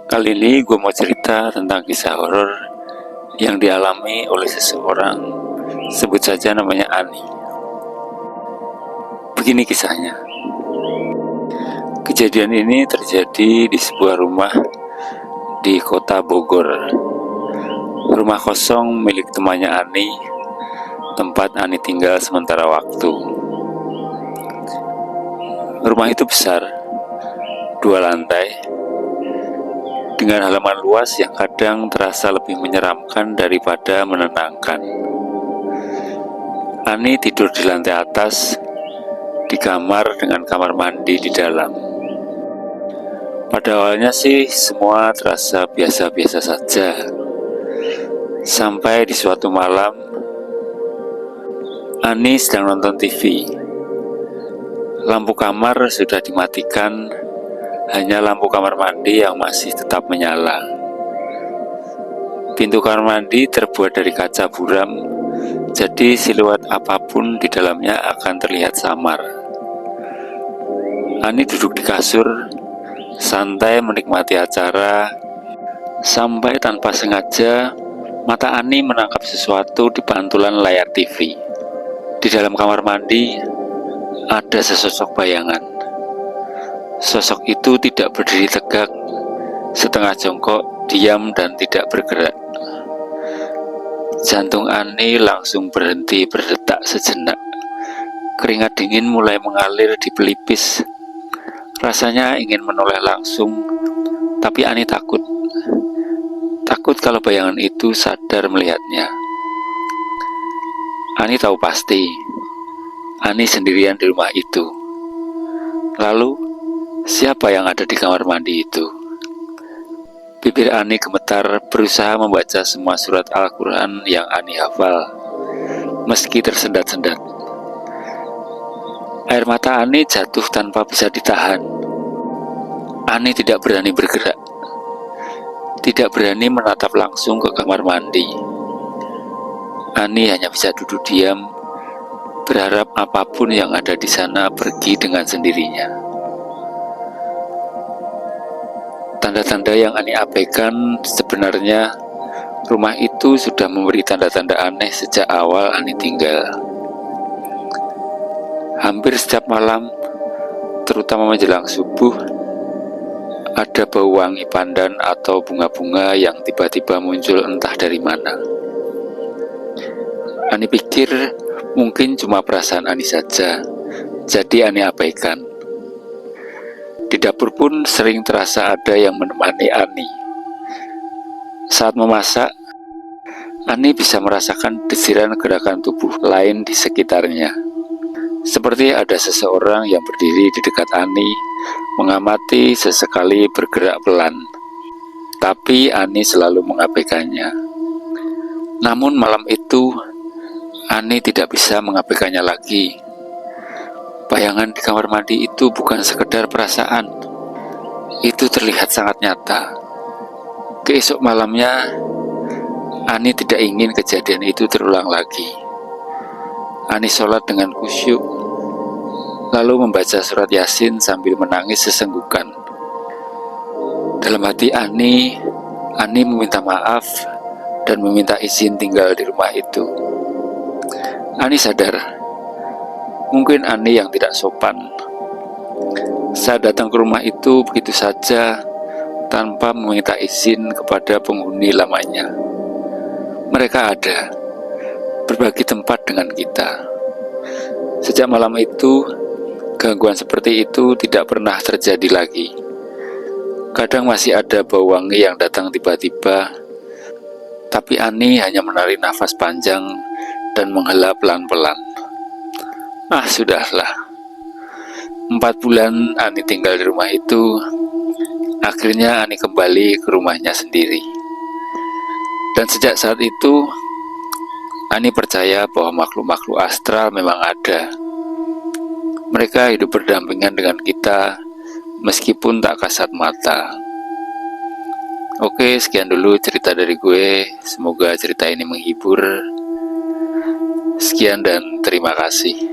Kali ini gue mau cerita tentang kisah horor yang dialami oleh seseorang, sebut saja namanya Ani. Begini kisahnya. Kejadian ini terjadi di sebuah rumah di kota Bogor. Rumah kosong milik temannya Ani, tempat Ani tinggal sementara waktu. Rumah itu besar, 2 lantai, dengan halaman luas yang kadang terasa lebih menyeramkan daripada menenangkan. Ani tidur di lantai atas, di kamar dengan kamar mandi di dalam. Pada awalnya sih semua terasa biasa-biasa saja. Sampai di suatu malam, Ani sedang nonton TV. Lampu kamar sudah dimatikan, hanya lampu kamar mandi yang masih tetap menyala. Pintu kamar mandi terbuat dari kaca buram, jadi siluet apapun di dalamnya akan terlihat samar. Ani duduk di kasur, santai menikmati acara, sampai tanpa sengaja mata Ani menangkap sesuatu di pantulan layar TV. Di dalam kamar mandi ada sesosok bayangan. Sosok itu tidak berdiri tegak, setengah jongkok, diam dan tidak bergerak. Jantung Ani langsung berhenti berdetak sejenak. Keringat dingin mulai mengalir di pelipis. Rasanya ingin menoleh langsung, tapi Ani takut. Takut kalau bayangan itu sadar melihatnya. Ani tahu pasti, Ani sendirian di rumah itu. Lalu, siapa yang ada di kamar mandi itu? Bibir Ani gemetar berusaha membaca semua surat Al-Quran yang Ani hafal, meski tersendat-sendat. Air mata Ani jatuh tanpa bisa ditahan. Ani tidak berani bergerak, tidak berani menatap langsung ke kamar mandi. Ani hanya bisa duduk diam, berharap apapun yang ada di sana pergi dengan sendirinya. Tanda-tanda yang Ani abaikan, sebenarnya rumah itu sudah memberi tanda-tanda aneh sejak awal Ani tinggal. Hampir setiap malam, terutama menjelang subuh, ada bau wangi pandan atau bunga-bunga yang tiba-tiba muncul entah dari mana. Ani pikir mungkin cuma perasaan Ani saja, jadi Ani abaikan. Di dapur pun sering terasa ada yang menemani Ani. Saat memasak, Ani bisa merasakan desiran gerakan tubuh lain di sekitarnya. Seperti ada seseorang yang berdiri di dekat Ani, mengamati, sesekali bergerak pelan. Tapi Ani selalu mengabaikannya. Namun malam itu, Ani tidak bisa mengabaikannya lagi. Bayangan di kamar mandi itu bukan sekedar perasaan, itu terlihat sangat nyata. Keesok malamnya, Ani tidak ingin kejadian itu terulang lagi. Ani sholat dengan khusyuk, lalu membaca surat Yasin sambil menangis sesenggukan. Dalam hati Ani meminta maaf dan meminta izin tinggal di rumah itu. Ani sadar, mungkin Ani yang tidak sopan. Saat datang ke rumah itu begitu saja, tanpa meminta izin kepada penghuni lamanya. Mereka ada, berbagi tempat dengan kita. Sejak malam itu, gangguan seperti itu tidak pernah terjadi lagi. Kadang masih ada bau wangi yang datang tiba-tiba, tapi Ani hanya menarik nafas panjang dan menghela pelan-pelan. Sudahlah. 4 bulan Ani tinggal di rumah itu. Akhirnya Ani kembali ke rumahnya sendiri. Dan sejak saat itu, Ani percaya bahwa makhluk-makhluk astral memang ada. Mereka hidup berdampingan dengan kita, meskipun tak kasat mata. Oke, sekian dulu cerita dari gue. Semoga cerita ini menghibur. Sekian dan terima kasih.